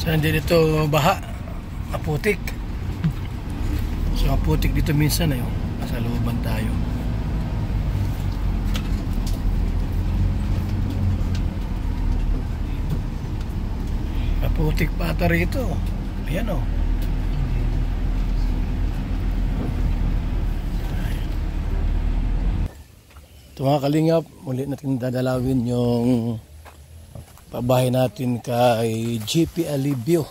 So hindi dito baha, maputik. So maputik dito minsan na yun. Nasa looban tayo. Maputik pa ata rito. Ayan o. Ito mga kalingap, muli natin dadalawin yung pabahay natin kay GP Alibio.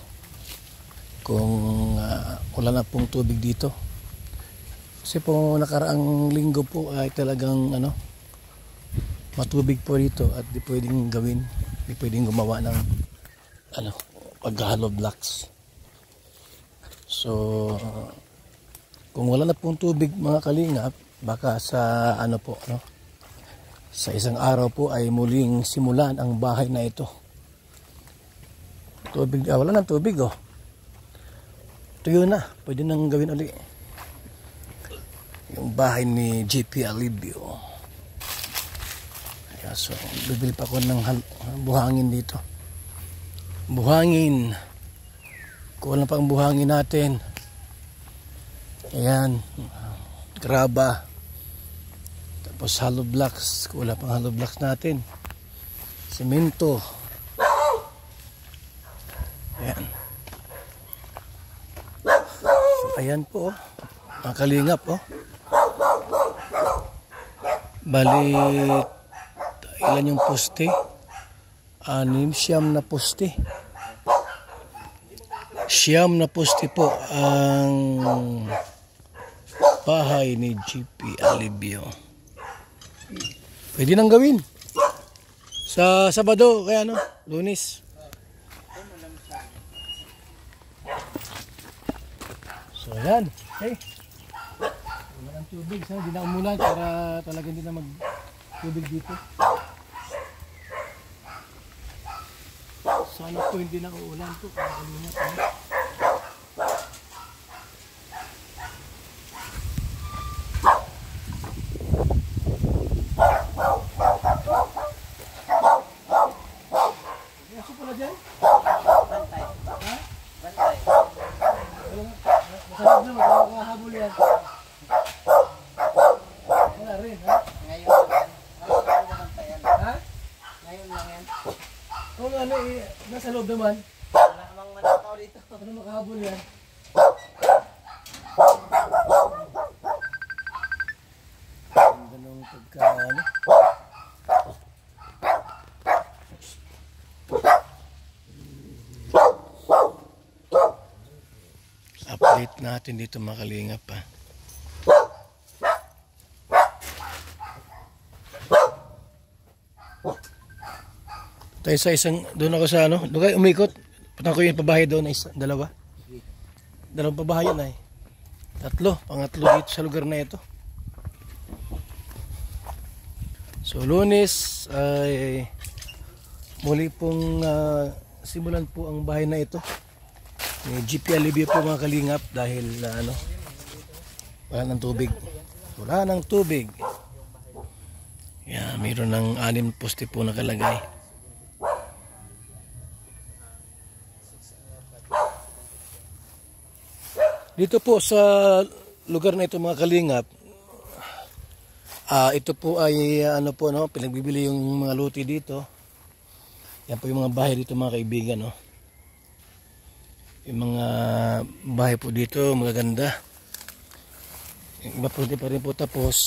Kung wala na pong tubig dito. Kasi po nakaraang linggo po ay talagang matubig po dito at di pwedeng gawin, di pwedeng gumawa ng pag-hollow blocks. So kung wala na pong tubig mga kalingap, baka sa sa isang araw po ay muling simulan ang bahay na ito. Tubig, wala nang tubig oh. Tuyo na, pwede nang gawin ulit. Yung bahay ni GP Alibio. Kaya so, bibili pa ko ng buhangin dito. Buhangin. Kulang pa ang buhangin natin. Ayan. Graba. Tapos hollow blocks. Kulang pang hollow blocks natin. Semento. Ayan. So, ayan po. Mga kalingap oh. Bali, ilan yung poste? 6 na poste. 6 na poste po ang bahay ni GP Alibio. Pwede nang gawin sa Sabado, kaya Lunes. So yan, okay. Wala ng tubig, hindi na umulan para talaga hindi na mag-tubig dito. Sana po hindi na uulan po para kalingat. Aso pala dyan? Bantay. Ha? Bantay. Masalab na, makahabol yan. Wala rin, ha? Ngayon lang yan. Ha? Ngayon lang yan. Kung nasa loob naman. Wala namang matakaw dito. Ano makahabol yan? Ang ganong pagka update natin dito mga kalingap pa. Tayo sa isang, doon ako sa doon kayo umikot. Punta ko yung pabahay doon, dalawa. Dalawang pabahay yan ay. 3, pangatlo dito sa lugar na ito. So Lunes ay muli pong simulan po ang bahay na ito. May GP Alibio po mga kalingap dahil wala ng tubig. Wala ng tubig. Yeah, mayroon ng 6 poste po nakalagay. Dito po sa lugar na ito mga kalingap, ito po ay pinagbibili yung mga luti dito. Yan po yung mga bahay dito mga kaibigan Yung mga bahay po dito magaganda. Yung iba po pa rin po tapos.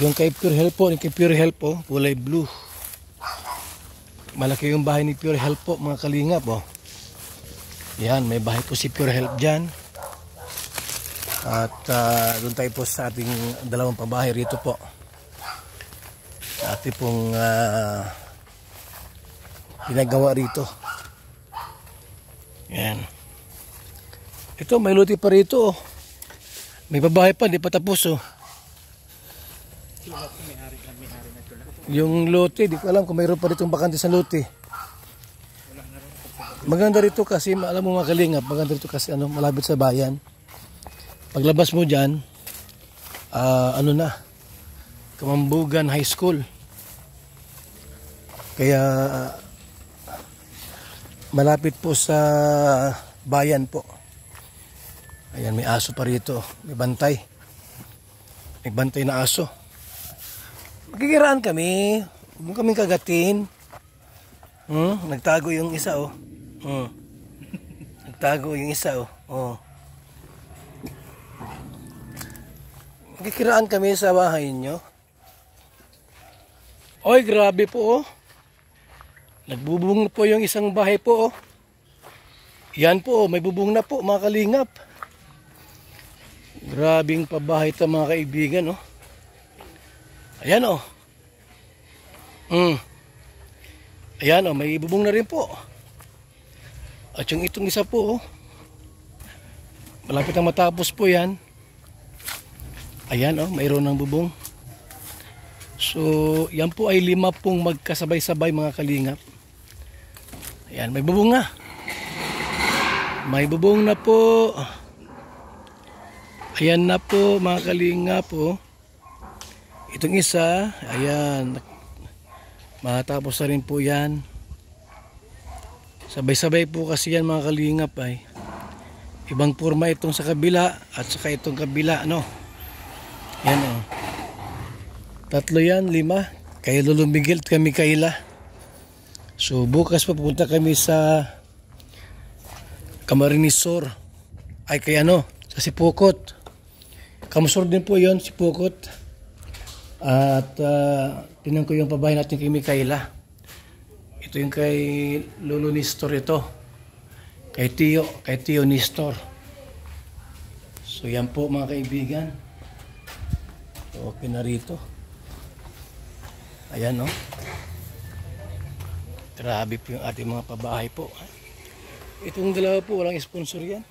Yung kay Pure Health po, kulay blue. Malaki yung bahay ni Pure Health po mga kalingap Yan, may bahay po si Pure Health dyan. At doon tayo po sa ating dalawang pabahay rito po. Sa ating pong ginagawa rito. Yan. Ito, may luti pa rito May pabahay pa, hindi pa tapos Yung lote, di ko alam kung mayroon pa rito bakante sa lote. Maganda rito kasi, alam mo mga kalingap, maganda rito kasi malapit sa bayan. Paglabas mo dyan, Kamambugan High School. Kaya malapit po sa bayan po. Ayan, may aso pa rito. May bantay. May bantay na aso. Magkikiraan kami. Huwag mo kaming kagatin. Nagtago yung isa, oh. Nagtago yung isa, oh. Magkikiraan kami sa bahay nyo. Oy, grabe po, oh. Nagbubong po yung isang bahay po, oh. Yan po, oh. May bubong na po, mga kalingap. Grabing pabahay ito, mga kaibigan, oh. Ayan, oh. Ayan, oh, may bubong na rin po. At yung itong isa po, oh. Malapit na matapos po yan. Ayan, oh, mayroon ng bubong. So, yan po ay 5 pong magkasabay-sabay, mga kalingap. Ayan, may bubong na. May bubong na po. Ayan na po, mga kalingap, oh. Itong isa, ayan, matapos na rin po yan. Sabay-sabay po kasi yan, mga kalingap, ay. Ibang forma itong sa kabila at saka itong kabila, no? Yan, oh. 3 yan, 5. Kay Lolo Miguel at kami Kayla. So bukas papunta kami sa Camarinesor. Ay kay ano, sa Sipokot. Kamusor din po yon, Sipokot. At tinan ko yung pabahay natin kay Mikaela. Ito yung kay Lolo Nestor ito. Kay Tio Nestor. So yan po, mga kaibigan. Okay na rito. Ayan, no. Grabe po yung ating mga pabahay po. Itong dalawa po, walang sponsor yan.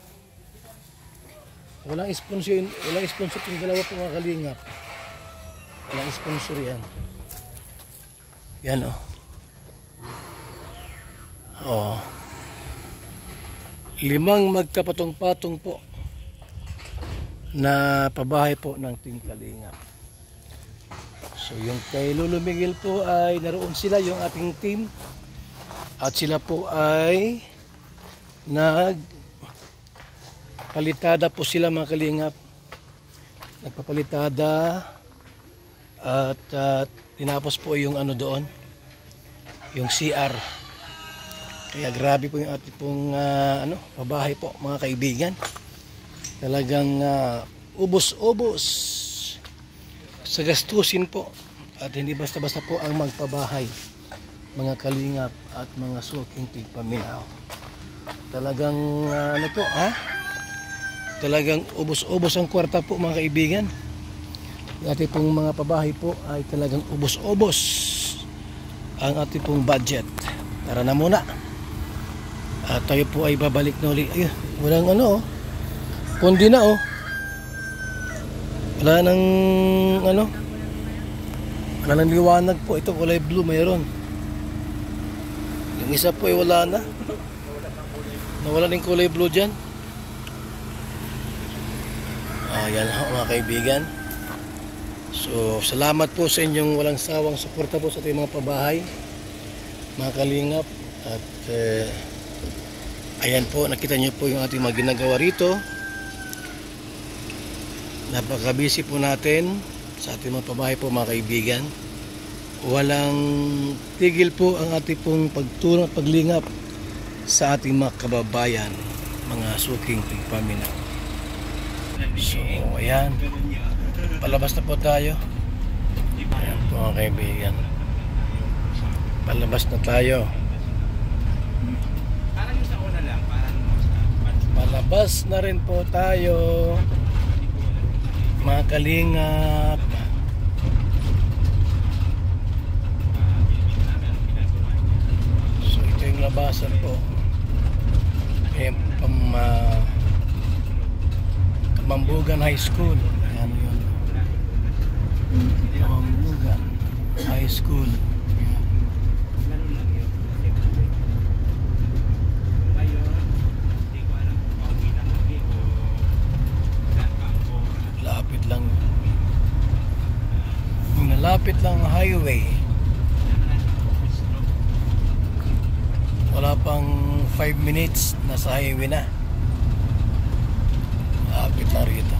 Walang sponsor itong dalawa po, mga kalingap. Walang sponsor yan. Yan, oh. Oh. 5 magkapatong-patong po na pabahay po ng Team Kalingap. So yung kay Lolo Miguel po ay naroon sila, yung ating team. At sila po ay nagpalitada po sila, mga kalingap. Nagpapalitada at tinapos po yung ano doon, yung CR. Kaya grabe po yung ating pong pabahay po, mga kaibigan. Talagang ubos-ubos sa gastusin po. At hindi basta-basta po ang magpabahay, mga kalingap at mga suking tigpaminaw. Talagang ano po, talagang ubos-ubos ang kwarta po, mga kaibigan. Yung ating pong mga pabahay po ay talagang ubos-ubos ang ating pong budget. Tara na muna. At tayo po ay babalik na ulit. Ayun, walang ano, kundi na, oh. Wala nang ano, wala nang liwanag po. Ito kulay blue mayroon. Yung isa po ay wala na. Nawala ng kulay blue dyan. Ayan, mga kaibigan. So salamat po sa inyong walang sawang suporta po sa ating mga pabahay, mga kalingap. At ayan po, nakita nyo po yung ating mga ginagawa rito. Napaka-busy po natin sa ating mga pabahay po, mga kaibigan. Walang tigil po ang ating pong pagtulong at paglingap sa ating mga kababayan, mga suking tigpaminaw. So ayan, palabas na po tayo. Ayan po, mga kaibigan, palabas na tayo. Palabas na rin po tayo, mga kalingap. So ito yung labasan po. Kamambugan High School. Ayan yun. Kamambugan High School. Lapit lang highway. Wala pang 5 minutes, nasa highway na. Lapit na rito.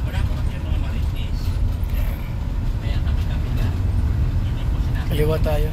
Wala ko kasi yung mga marites. Kaya kami lang. Hindi po sinabi. Kaliwa tayo.